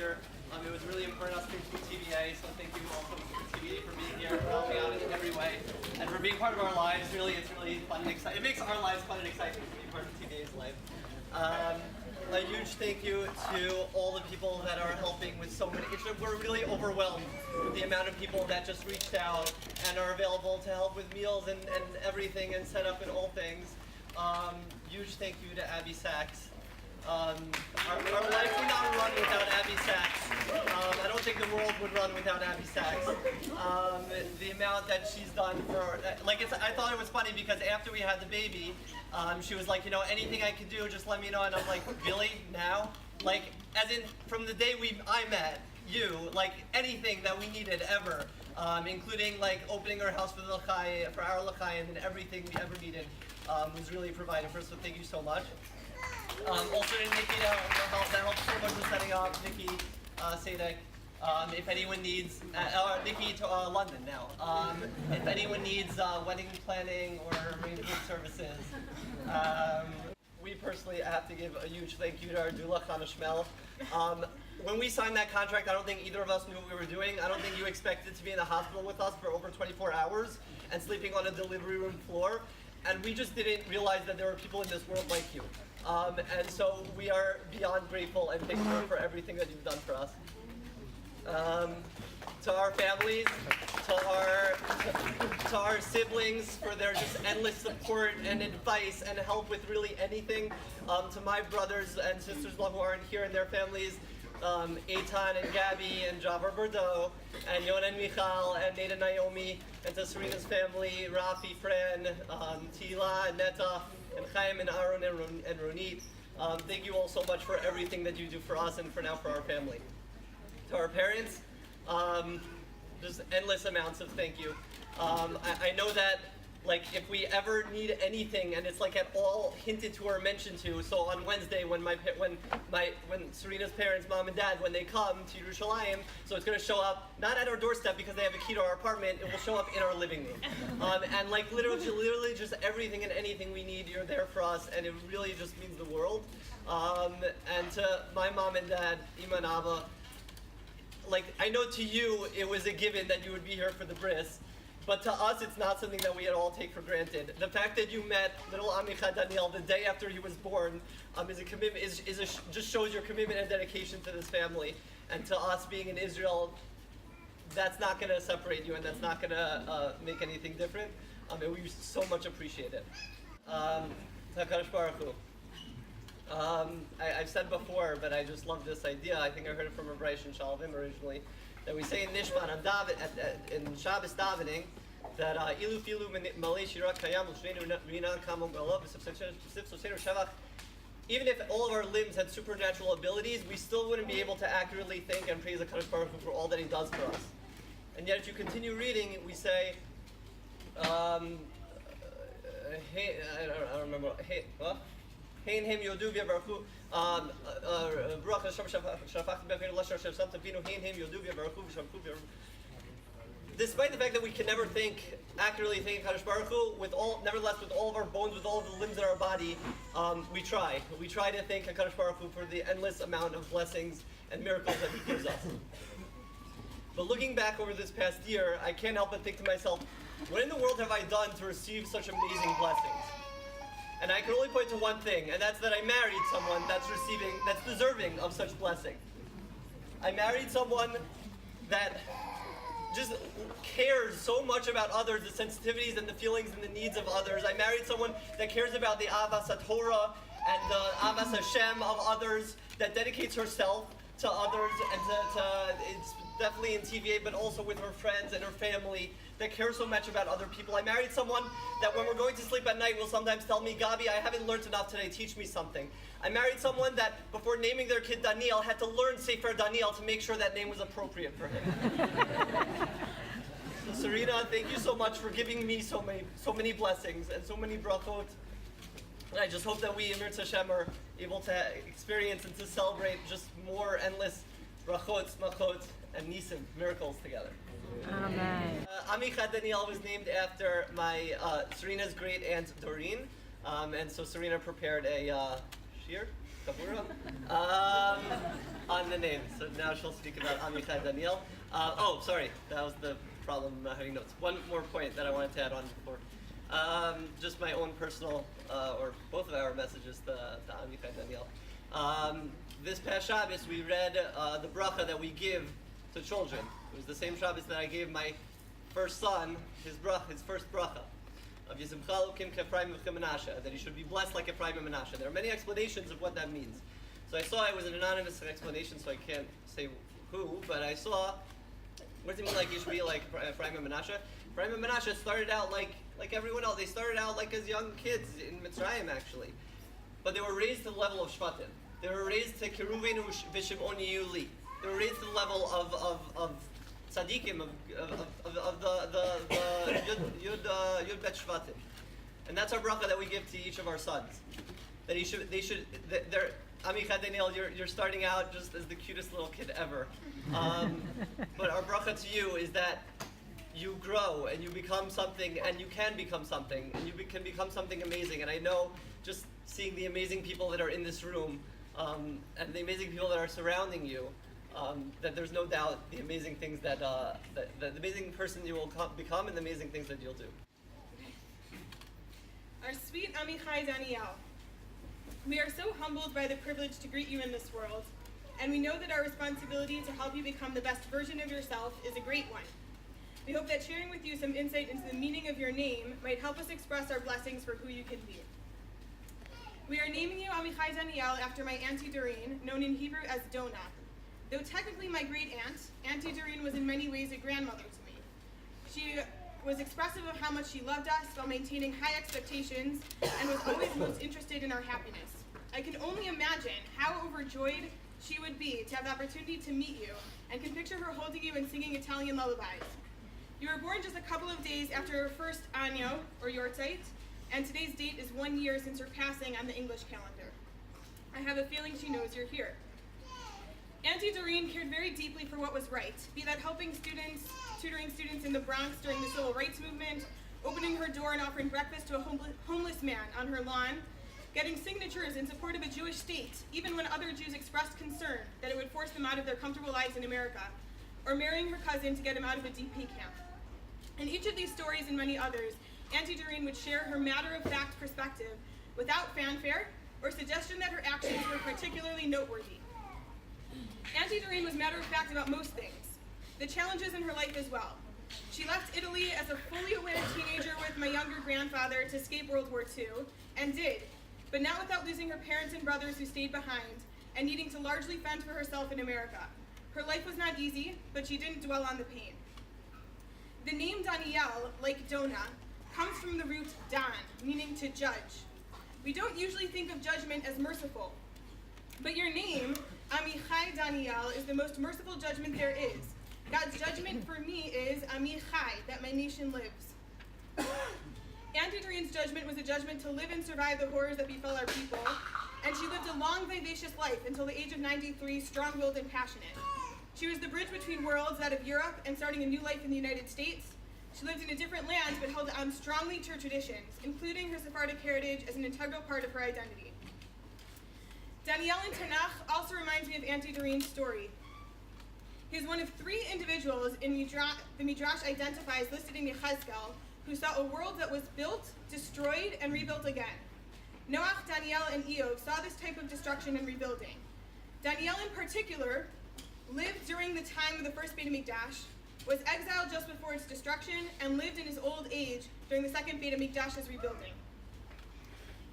here. It was really important to us to TBA, so thank you also to TBA for being here, for helping out in every way, and for being part of our lives. Really, it's really fun and exciting. It makes our lives fun and exciting to be part of TBA's life. A huge thank you to all the people that are helping with so many. We're really overwhelmed with the amount of people that just reached out and are available to help with meals and everything and set up and all things. Huge thank you to Abby Sachs. Our life would not run without Abby Sachs. I don't think the world would run without Abby Sachs. The amount that she's done for, I thought it was funny because after we had the baby, she was like, anything I could do, just let me know. And I'm like, really? Now? Like, as in, from the day I met you, like anything that we needed ever, including like opening our house for the L'chai, for our L'chai, and everything we ever needed was really provided for us. So thank you so much. Also to Nikki that helped so much with setting up, Nikki Sadek. If anyone needs, Nikki to London now. If anyone needs wedding planning or arrangement services. We personally have to give a huge thank you to our doula, Chana Shmel. When we signed that contract, I don't think either of us knew what we were doing. I don't think you expected to be in the hospital with us for over 24 hours and sleeping on a delivery room floor. And we just didn't realize that there were people in this world like you. And so we are beyond grateful and thankful for everything that you've done for us. To our families, to our siblings for their just endless support and advice and help with really anything. To my brothers and sisters-in-law who aren't here and their families, Eitan and Gabby and Javar Bordeaux, and Yona and Michal and Nate and Naomi, and to Serena's family, Rafi, Fran, Tila and Neta, and Chaim and Aaron and Ronit. Thank you all so much for everything that you do for us and for now for our family. To our parents, just endless amounts of thank you. I know that if we ever need anything, and it's at all hinted to or mentioned to. So on Wednesday, when Serena's parents, mom and dad, when they come to Yerushalayim, so it's going to show up not at our doorstep because they have a key to our apartment. It will show up in our living room, and literally just everything and anything we need, you're there for us, and it really just means the world. And to my mom and dad, Ima and Abba, I know to you it was a given that you would be here for the bris. But to us, it's not something that we at all take for granted. The fact that you met little Amichai Daniel the day after he was born is a commitment. Just shows your commitment and dedication to this family, and to us being in Israel. That's not going to separate you, and that's not going to make anything different. And we so much appreciate it. HaKadosh Baruch Hu. I've said before, but I just love this idea. I think I heard it from Rabbi Shalvim originally. That we say in Nishman in Shabbos davening that ilu filu malei shirat kayam l'shneinu rinan kamon galav v'sif sosenu shavach. Even if all of our limbs had supernatural abilities, we still wouldn't be able to accurately thank and praise HaKadosh Baruch Hu for all that He does for us. And yet, if you continue reading, we say, hey, I don't remember. Hey, what? Hein him yodu v'yavarchu Baruch Hashem shafachti b'avinu l'ashar shemsamta v'inu hein him yodu v'yavarchu v'shamchu v'yavarchu. Despite the fact that we can never accurately thank HaKadosh Baruch Hu, nevertheless, with all of our bones, with all of the limbs in our body, we try. We try to thank HaKadosh Baruch Hu for the endless amount of blessings and miracles that He gives us. But looking back over this past year, I can't help but think to myself, what in the world have I done to receive such amazing blessings? And I can only point to one thing, and that's that I married someone that's deserving of such blessing. I married someone that just cares so much about others, the sensitivities and the feelings and the needs of others. I married someone that cares about the Avas HaTorah and the Avas Hashem of others, that dedicates herself to others and it's definitely in TVA, but also with her friends and her family, that cares so much about other people. I married someone that when we're going to sleep at night will sometimes tell me, Gabi, I haven't learned enough today, teach me something. I married someone that before naming their kid Daniel had to learn Sefer Daniel to make sure that name was appropriate for him. So Serena, thank you so much for giving me so many blessings and so many brachot. And I just hope that we, Emir Hashem, are able to experience and to celebrate just more endless brachot, smachot, and nisim, miracles together. Amen. Amichai Daniel was named after my Serena's great aunt Doreen, and so Serena prepared a shir Kabura, on the name. So now she'll speak about Amichai Daniel. Sorry, that was the problem having notes. One more point that I wanted to add on before. Just my own personal, or both of our messages to Amichai Daniel. This past Shabbos we read the bracha that we give to children. It was the same Shabbos that I gave my first son his first bracha of Yizimcha Elokim K'Ephraim V'Menashe, that he should be blessed like Ephraim and Menashe. There are many explanations of what that means. So I saw it was an anonymous explanation, so I can't say who, but I saw, what does it mean like you should be like Ephraim and Menashe? Ephraim and Menashe started out like everyone else. They started out like as young kids in Mitzrayim actually. But they were raised to the level of Shvatim. They were raised to Kiruvenu V'Shimon Yuli. They were raised to the level of tzaddikim, of the Yud Bet Shvatim. And that's our bracha that we give to each of our sons. That they're Amichai Daniel, you're starting out just as the cutest little kid ever. But our bracha to you is that you grow and you become something, and you can become something, and you can become something amazing. And I know just seeing the amazing people that are in this room, and the amazing people that are surrounding you, that there's no doubt the amazing things that the amazing person you will become, and the amazing things that you'll do. Our sweet Amichai Daniel, we are so humbled by the privilege to greet you in this world, and we know that our responsibility to help you become the best version of yourself is a great one. We hope that sharing with you some insight into the meaning of your name might help us express our blessings for who you can be. We are naming you Amichai Daniel after my Auntie Doreen, known in Hebrew as Dona. Though technically my great-aunt, Auntie Doreen was in many ways a grandmother to me. She was expressive of how much she loved us while maintaining high expectations, and was always most interested in our happiness. I can only imagine how overjoyed she would be to have the opportunity to meet you, and can picture her holding you and singing Italian lullabies. You were born just a couple of days after her first Anyo, or Yortzeit, and today's date is 1 year since her passing on the English calendar. I have a feeling she knows you're here. Auntie Doreen cared very deeply for what was right, be that helping students, tutoring students in the Bronx during the Civil Rights Movement, opening her door and offering breakfast to a homeless man on her lawn, getting signatures in support of a Jewish state, even when other Jews expressed concern that it would force them out of their comfortable lives in America, or marrying her cousin to get him out of a DP camp. In each of these stories and many others, Auntie Doreen would share her matter-of-fact perspective without fanfare or suggestion that her actions were particularly noteworthy. Auntie Doreen was matter-of-fact about most things, the challenges in her life as well. She left Italy as a fully aware teenager with my younger grandfather to escape World War II, and did, but not without losing her parents and brothers who stayed behind, and needing to largely fend for herself in America. Her life was not easy, but she didn't dwell on the pain. The name Daniel, like Dona, comes from the root dan, meaning to judge. We don't usually think of judgment as merciful, but your name, Amichai Daniel, is the most merciful judgment there is. God's judgment for me is Amichai, that my nation lives. Auntie Doreen's judgment was a judgment to live and survive the horrors that befell our people, and she lived a long, vivacious life until the age of 93, strong-willed and passionate. She was the bridge between worlds, that of Europe and starting a new life in the United States. She lived in a different land, but held on strongly to her traditions, including her Sephardic heritage as an integral part of her identity. Daniel in Tanakh also reminds me of Auntie Doreen's story. He is one of 3 individuals in the Midrash identifies listed in Yechezkel who saw a world that was built, destroyed, and rebuilt again. Noach, Daniel, and Eov saw this type of destruction and rebuilding. Daniel in particular lived during the time of the first Beit HaMikdash, was exiled just before its destruction, and lived in his old age during the second Beit HaMikdash's rebuilding.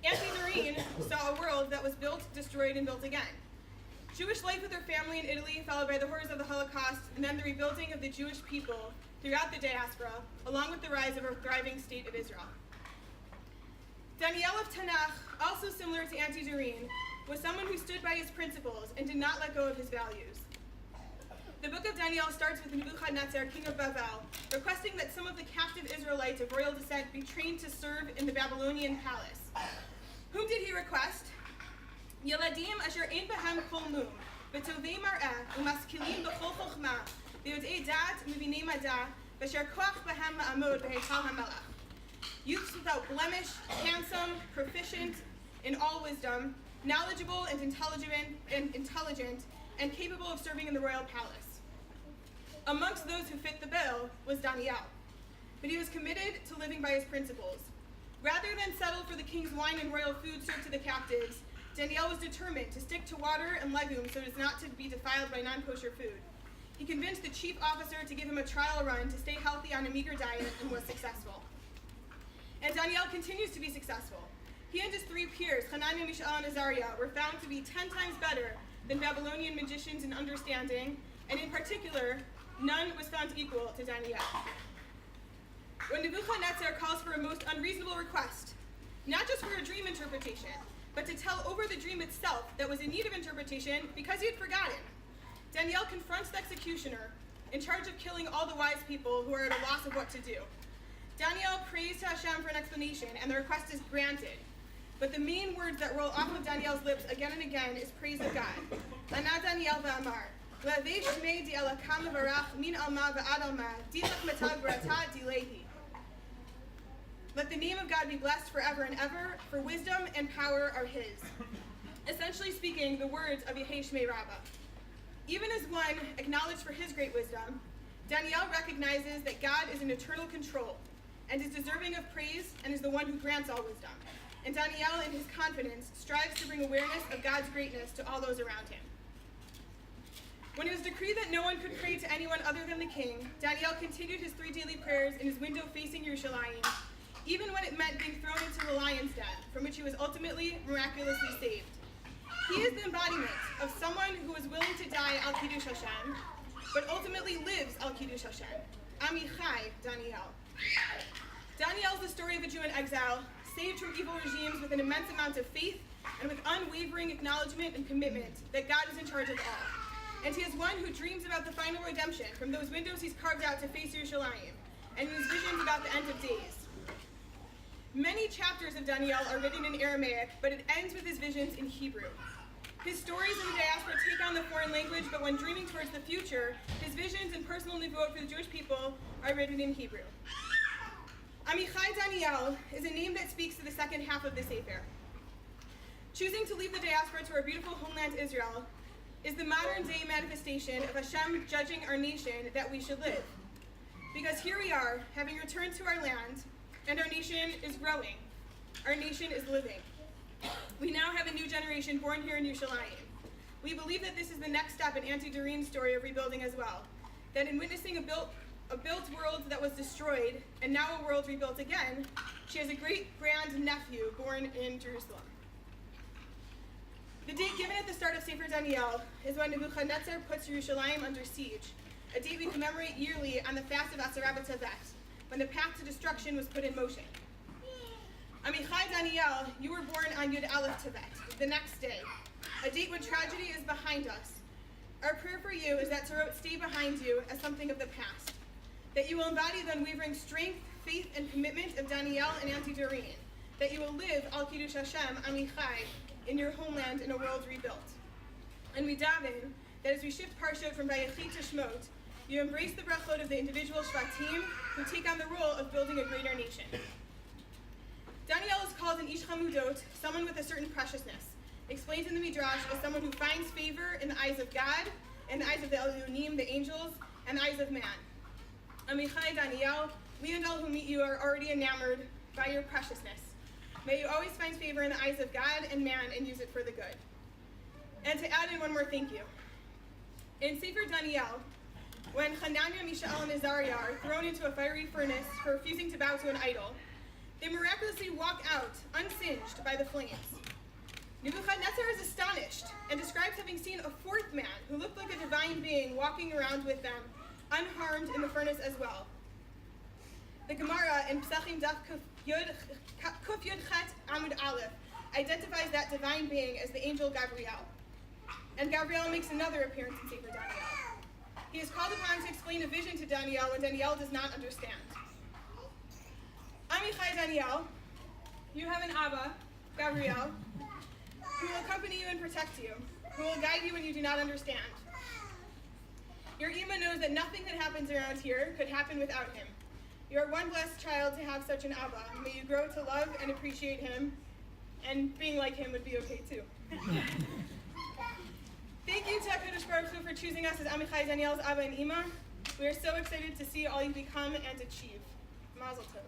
Auntie Doreen saw a world that was built, destroyed, and built again. Jewish life with her family in Italy, followed by the horrors of the Holocaust, and then the rebuilding of the Jewish people throughout the diaspora, along with the rise of a thriving state of Israel. Daniel of Tanakh, also similar to Auntie Doreen, was someone who stood by his principles and did not let go of his values. The book of Daniel starts with Nebuchadnezzar, king of Babel, requesting that some of the captive Israelites of royal descent be trained to serve in the Babylonian palace. Whom did he request? Yeladim asher ein behem kol mum, v'tovei mar'eh, u'maskilim b'chol chochma, v'yodei dat u'mevinei madeh, v'asher koach behem ma'amod v'heichal hamelach. Youths without blemish, handsome, proficient in all wisdom, knowledgeable and intelligent, and capable of serving in the royal palace. Amongst those who fit the bill was Daniel, but he was committed to living by his principles. Rather than settle for the king's wine and royal food served to the captives, Daniel was determined to stick to water and legumes so as not to be defiled by non-kosher food. He convinced the chief officer to give him a trial run to stay healthy on a meager diet and was successful. And Daniel continues to be successful. He and his three peers, Hananiah, Mishael, and Azariah, were found to be 10 times better than Babylonian magicians in understanding, and in particular, none was found equal to Daniel. When Nebuchadnezzar calls for a most unreasonable request, not just for a dream interpretation, but to tell over the dream itself that was in need of interpretation because he had forgotten, Daniel confronts the executioner in charge of killing all the wise people who are at a loss of what to do. Daniel prays to Hashem for an explanation, and the request is granted. But the main words that roll off of Daniel's lips again and again is praise of God. Ana Daniel v'amar, le'avei shmei di elakam levarach min alma v'ad alma, dilach matag v'rata dilehi. Let the name of God be blessed forever and ever, for wisdom and power are his. Essentially speaking, the words of Yehei Shmei Rabbah. Even as one acknowledged for his great wisdom, Daniel recognizes that God is in eternal control and is deserving of praise and is the one who grants all wisdom. And Daniel, in his confidence, strives to bring awareness of God's greatness to all those around him. When it was decreed that no one could pray to anyone other than the king, Daniel continued his 3 daily prayers in his window facing Yerushalayim, even when it meant being thrown into the lion's den, from which he was ultimately miraculously saved. He is the embodiment of someone who was willing to die al Kiddush Hashem, but ultimately lives al Kiddush Hashem. Amichai, Daniel. Daniel is the story of a Jew in exile, saved from evil regimes with an immense amount of faith and with unwavering acknowledgement and commitment that God is in charge of all. And he is one who dreams about the final redemption from those windows he's carved out to face Yerushalayim, and in his visions about the end of days. Many chapters of Daniel are written in Aramaic, but it ends with his visions in Hebrew. His stories in the diaspora take on the foreign language, but when dreaming towards the future, his visions and personal nevuot for the Jewish people are written in Hebrew. Amichai Daniel is a name that speaks to the second half of the Sefer. Choosing to leave the diaspora to our beautiful homeland Israel is the modern-day manifestation of Hashem judging our nation that we should live. Because here we are, having returned to our land, and our nation is growing. Our nation is living. We now have a new generation born here in Yerushalayim. We believe that this is the next step in Auntie Doreen's story of rebuilding as well. That in witnessing a built world that was destroyed, and now a world rebuilt again, she has a great-grand-nephew born in Jerusalem. The date given at the start of Sefer Daniel is when Nebuchadnezzar puts Yerushalayim under siege, a date we commemorate yearly on the fast of Asara B'Tevet, when the path to destruction was put in motion. Amichai Daniel, you were born on Yud Aleph Tevet, the next day, a date when tragedy is behind us. Our prayer for you is that Tzarot stay behind you as something of the past, that you will embody the unwavering strength, faith, and commitment of Daniel and Auntie Doreen, that you will live al Kiddush Hashem, Amichai, in your homeland in a world rebuilt. And we daven that as we shift Parshot from Vayechi to Shmot, you embrace the brachot of the individual Shvatim who take on the role of building a greater nation. Daniel is called an Ish Chamudot, someone with a certain preciousness, explained in the Midrash as someone who finds favor in the eyes of God, in the eyes of the Elyonim, the angels, and the eyes of man. Amichai Daniel, we and all who meet you are already enamored by your preciousness. May you always find favor in the eyes of God and man and use it for the good. And to add in one more thank you. In Sefer Daniel, when Hananiah, Mishael, and Azariah are thrown into a fiery furnace for refusing to bow to an idol, they miraculously walk out unsinged by the flames. Nebuchadnezzar is astonished and describes having seen a fourth man who looked like a divine being walking around with them, unharmed in the furnace as well. The Gemara in Pesachim Daf Kuf Yud Chet Amud Aleph identifies that divine being as the angel Gabriel. And Gabriel makes another appearance in Sefer Daniel. He is called upon to explain a vision to Daniel when Daniel does not understand. Amichai Daniel, you have an Abba, Gabriel, who will accompany you and protect you, who will guide you when you do not understand. Your Ima knows that nothing that happens around here could happen without him. You are one blessed child to have such an Abba. May you grow to love and appreciate him, and being like him would be okay too. Thank you to HaKadosh Baruch Hu for choosing us as Amichai Daniel's Abba and Ima. We are so excited to see all you become and achieve. Mazel tov.